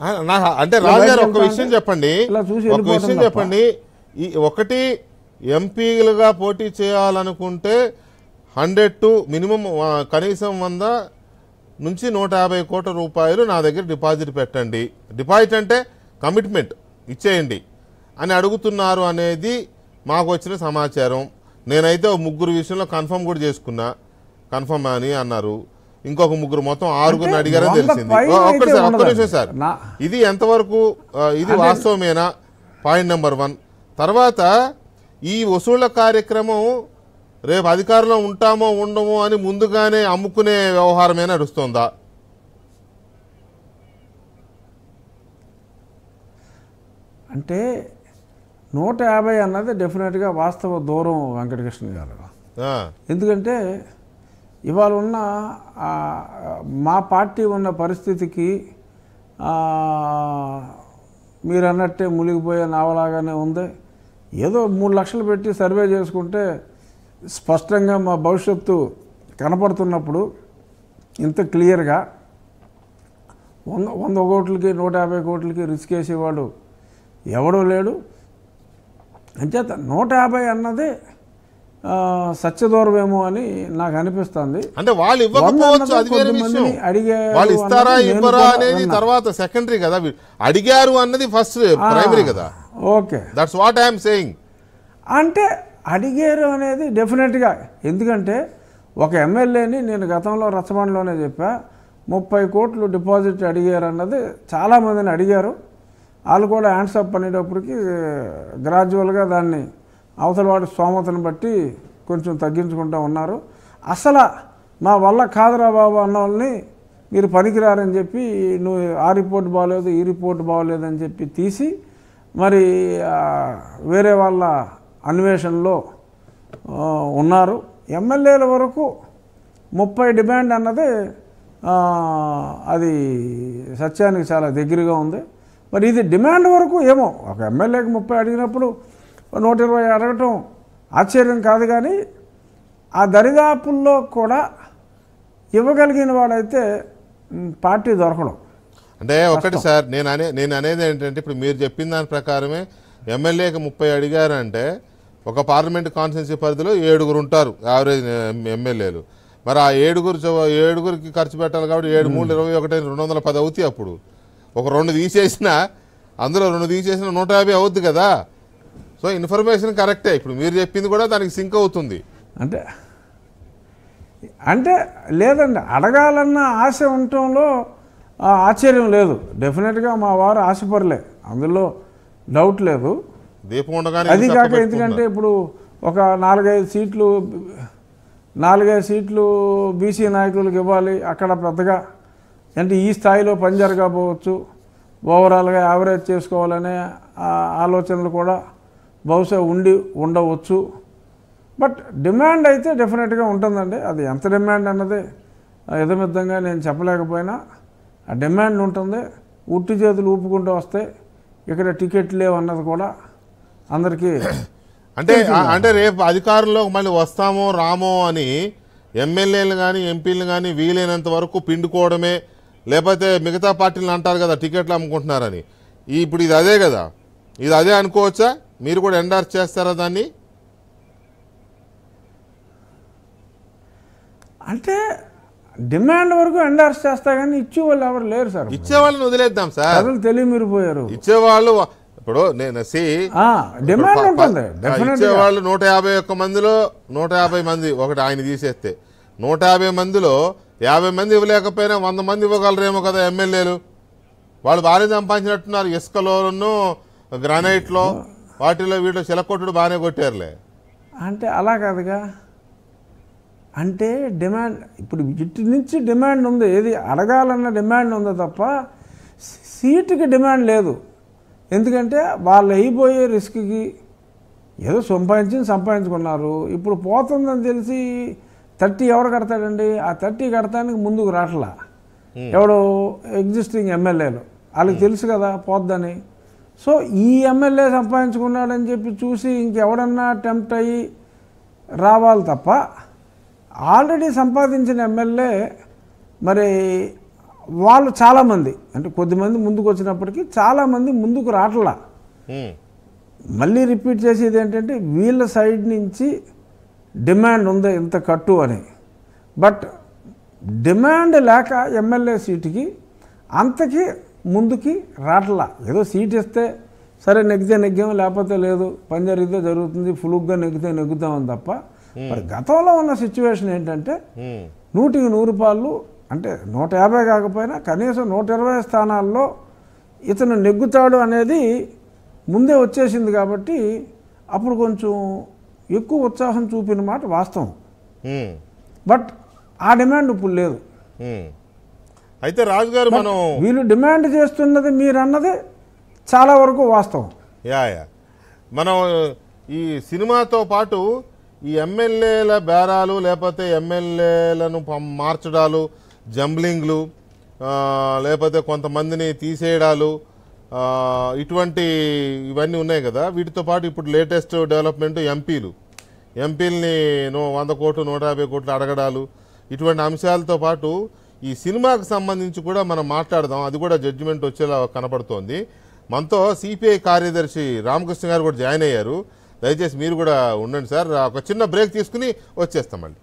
అంటే రాజు గారు ఒక విషయం చెప్పండి, ఈ ఒకటి ఎంపీలుగా పోటీ చేయాలనుకుంటే 100 to మినిమం కనీసం 100 నుంచి 150 కోట్ల రూపాయలు నా దగ్గర డిపాజిట్ పెట్టండి, డిపాజిట్ అంటే కమిట్మెంట్ ఇచ్చేయండి అని అడుగుతున్నారు అనేది మాకు వచ్చిన సమాచారం. నేనైతే ముగ్గురు విషయంలో కన్ఫర్మ్ కూడా చేసుకున్నా, కన్ఫర్మ్ అని అన్నారు. ఇంకొక ముగ్గురు మొత్తం 6 అడిగారని తెలిసింది. ఒక్క నిమిషం సార్, ఇది ఎంతవరకు ఇది వాస్తవమేనా? Point number 1. తర్వాత ఈ వసూళ్ల కార్యక్రమం రేపు అధికారంలో ఉంటామో ఉండమో అని ముందుగానే అమ్ముకునే వ్యవహారమే నడుస్తుందా? అంటే 150 అన్నది డెఫినెట్గా వాస్తవ దూరం వెంకటకృష్ణ గారు. ఎందుకంటే ఇవాళ ఉన్న మా పార్టీ ఉన్న పరిస్థితికి మీరు అన్నట్టే మునిగిపోయే నావలాగానే ఉంది. ఏదో 3 లక్షలు పెట్టి సర్వే చేసుకుంటే స్పష్టంగా మా భవిష్యత్తు కనపడుతున్నప్పుడు ఇంత క్లియర్గా 100 కోట్లకి 150 కోట్లకి రిస్క్ వేసేవాడు ఎవడూ లేడు. అంచేత 150 అన్నది సత్యదూరమేమో అని నాకు అనిపిస్తుంది. అంటే వాళ్ళు ఇవ్వకపోవచ్చు, అది వేరే విషయం. వాళ్ళు ఇస్తారా ఇవ్వరా అనేది తర్వాత సెకండరీ కదా, అడిగారు అన్నది ఫస్ట్ ప్రైమరీ కదా. Okay, that's what I'm saying. అంటే అడిగారు అనేది డెఫినెట్గా, ఎందుకంటే ఒక ఎమ్మెల్యేని నేను గతంలో రచ్చబండలోనే చెప్పా, 30 కోట్లు డిపాజిట్ అడిగారు అన్నది చాలామందిని అడిగారు. వాళ్ళు కూడా హ్యాండ్సప్ అనేటప్పటికి గ్రాడ్యువల్గా దాన్ని అవతల వాడి స్తోమతను బట్టి కొంచెం తగ్గించుకుంటూ ఉన్నారు. అసలు మా వల్ల కాదురా బాబు అన్న వాళ్ళని మీరు పనికిరారని చెప్పి, నువ్వు ఆ రిపోర్ట్ బాగోలేదు ఈ రిపోర్ట్ బాగోలేదు అని చెప్పి తీసి మరి వేరే వాళ్ళ అన్వేషణలో ఉన్నారు. ఎమ్మెల్యేల వరకు 30 డిమాండ్ అన్నది అది సత్యానికి చాలా దగ్గరగా ఉంది. మరి ఇది డిమాండ్ వరకు ఏమో, ఒక ఎమ్మెల్యేకి 30 అడిగినప్పుడు 120 అడగటం ఆశ్చర్యం కాదు. కానీ ఆ దరిదాపుల్లో కూడా ఇవ్వగలిగిన వాడైతే పార్టీ దొరకడం. అంటే ఒకటి సార్, నేను అనేది ఏంటంటే, ఇప్పుడు మీరు చెప్పిన దాని ప్రకారమే ఎమ్మెల్యేకి 30 అడిగారంటే ఒక పార్లమెంట్ కాన్స్టిట్యున్సీ పరిధిలో 7 ఉంటారు యావరేజ్ ఎమ్మెల్యేలు. మరి ఆ 7కి ఖర్చు పెట్టాలి కాబట్టి 7 3 21 210 అవుతాయి. అప్పుడు ఒక 2 తీసేసిన, అందులో 2 తీసేసిన 150 అవుద్ది కదా. సో ఇన్ఫర్మేషన్ కరెక్టే, ఇప్పుడు మీరు చెప్పింది కూడా దానికి సింక్ అవుతుంది. అంటే లేదండి, అడగాలన్న ఆశ ఉండటంలో ఆశ్చర్యం లేదు. డెఫినెట్గా మా వారు ఆశపడలే, అందులో డౌట్ లేదు. దీపం ఉండగానే అది కాక ఎందుకంటే ఇప్పుడు ఒక 4-5 సీట్లు బీసీ నాయకులకు ఇవ్వాలి, అక్కడ పెద్దగా అంటే ఈ స్థాయిలో పని జరగకపోవచ్చు, ఓవరాల్గా యావరేజ్ చేసుకోవాలనే ఆలోచనలు కూడా బహుశా ఉండవచ్చు. బట్ డిమాండ్ అయితే డెఫినెట్గా ఉంటుందండి. అది ఎంత డిమాండ్ అన్నది యథమిద్దంగా నేను చెప్పలేకపోయినా ఆ డిమాండ్ ఉంటుంది. ఉట్టి చేతులు ఊపుకుంటూ వస్తే ఇక్కడ టికెట్ లేవు అన్నది కూడా అందరికీ. అంటే రేపు అధికారంలో మళ్ళీ వస్తామో రామో అని ఎమ్మెల్యేలు కానీ ఎంపీలు కానీ వీలైనంత వరకు పిండుకోవడమే, లేకపోతే మిగతా పార్టీలు అంటారు కదా టికెట్లు అమ్ముకుంటున్నారని. ఇప్పుడు ఇది అదే కదా, ఇది అదే అనుకోవచ్చా? మీరు కూడా ఎండార్స్ చేస్తారా దాన్ని? అంటే డిమాండ్ వరకు ఎండార్స్ చేస్తా కానీ ఇచ్చేవాళ్ళు ఎవరు లేరు సార్. ఇచ్చేవాళ్ళని వదిలేద్దాం సార్, ప్రజలు తెలియమిరిపోయారు. ఇచ్చేవాళ్ళు ఇప్పుడు నేను డిమాండ్ ఉంటుంది. ఇచ్చేవాళ్ళు 151 మందిలో 150 మంది ఒకటి ఆయన తీసేస్తే 150 మందిలో 50 మంది ఇవ్వలేకపోయినా 100 మంది ఇవ్వగలరేమో కదా ఎమ్మెల్యేలు. వాళ్ళు బాగానే సంపాదించినట్టున్నారు, ఇసుకలోనూ గ్రానైట్లో వాటిలో వీటిలో చిలకొట్టుడు బాగానే కొట్టారులే. అంటే అలా కాదుగా, అంటే డిమాండ్ ఇప్పుడు ఇటు నుంచి డిమాండ్ ఉంది, ఏది అడగాలన్న డిమాండ్ ఉంది తప్ప సీటుకి డిమాండ్ లేదు. ఎందుకంటే వాళ్ళు అయిపోయే రిస్క్కి ఏదో సంపాదించుకున్నారు. ఇప్పుడు పోతుందని తెలిసి 30 ఎవరు కడతాడండి? ఆ 30 కడతానికి ముందుకు రాట్లా ఎవడో ఎగ్జిస్టింగ్ ఎమ్మెల్యేలు, వాళ్ళకి తెలుసు కదా పోద్దని. సో ఈ ఎమ్మెల్యే సంపాదించుకున్నాడని చెప్పి చూసి ఇంకెవడన్నా టెంప్ట్ అయ్యి రావాలి తప్ప ఆల్రెడీ సంపాదించిన ఎమ్మెల్యే మరి వాళ్ళు చాలామంది అంటే కొద్దిమంది ముందుకు వచ్చినప్పటికీ చాలామంది ముందుకు రావట్లా. మళ్ళీ రిపీట్ చేసేది ఏంటంటే వీళ్ళ సైడ్ నుంచి డిమాండ్ ఉంది ఇంత కట్టు అని. బట్ డిమాండ్ లేక ఎమ్మెల్యే సీటుకి అంతకి ముందుకి రావట్లా. ఏదో సీట్ ఇస్తే సరే నెగ్గితే నెగ్గాం, లేకపోతే లేదు, పని జరిగితే జరుగుతుంది, ఫులుగ్గా నెగ్గితే నెగ్గుతామని తప్ప. మరి గతంలో ఉన్న సిచ్యువేషన్ ఏంటంటే 100కి 100 రూపాయలు అంటే 150 కాకపోయినా కనీసం 120 స్థానాల్లో ఇతను నెగ్గుతాడు అనేది ముందే వచ్చేసింది. కాబట్టి అప్పుడు కొంచెం ఎక్కువ ఉత్సాహం చూపిన మాట వాస్తవం. బట్ ఆ డిమాండ్ ఇప్పుడు లేదు. అయితే రాజుగారు మనం వీళ్ళు డిమాండ్ చేస్తున్నది మీరు అన్నది చాలా వరకు వాస్తవం. మనం ఈ సినిమాతో పాటు ఈ ఎమ్మెల్యేల బేరాలు లేకపోతే ఎమ్మెల్యేలను మార్చడాలు, జంబ్లింగ్లు, లేకపోతే కొంతమందిని తీసేయడాలు, ఇటువంటి ఇవన్నీ ఉన్నాయి కదా. వీటితో పాటు ఇప్పుడు లేటెస్ట్ డెవలప్మెంట్ ఎంపీలని 100 కోట్లు 150 కోట్లు అడగడాలు, ఇటువంటి అంశాలతో పాటు ఈ సినిమాకు సంబంధించి కూడా మనం మాట్లాడదాం. అది కూడా జడ్జిమెంట్ వచ్చేలా కనపడుతోంది. మనతో సిపిఐ కార్యదర్శి రామకృష్ణ గారు కూడా జాయిన్ అయ్యారు. దయచేసి మీరు కూడా ఉండండి సార్. ఒక చిన్న బ్రేక్ తీసుకుని వచ్చేస్తాం మళ్ళీ.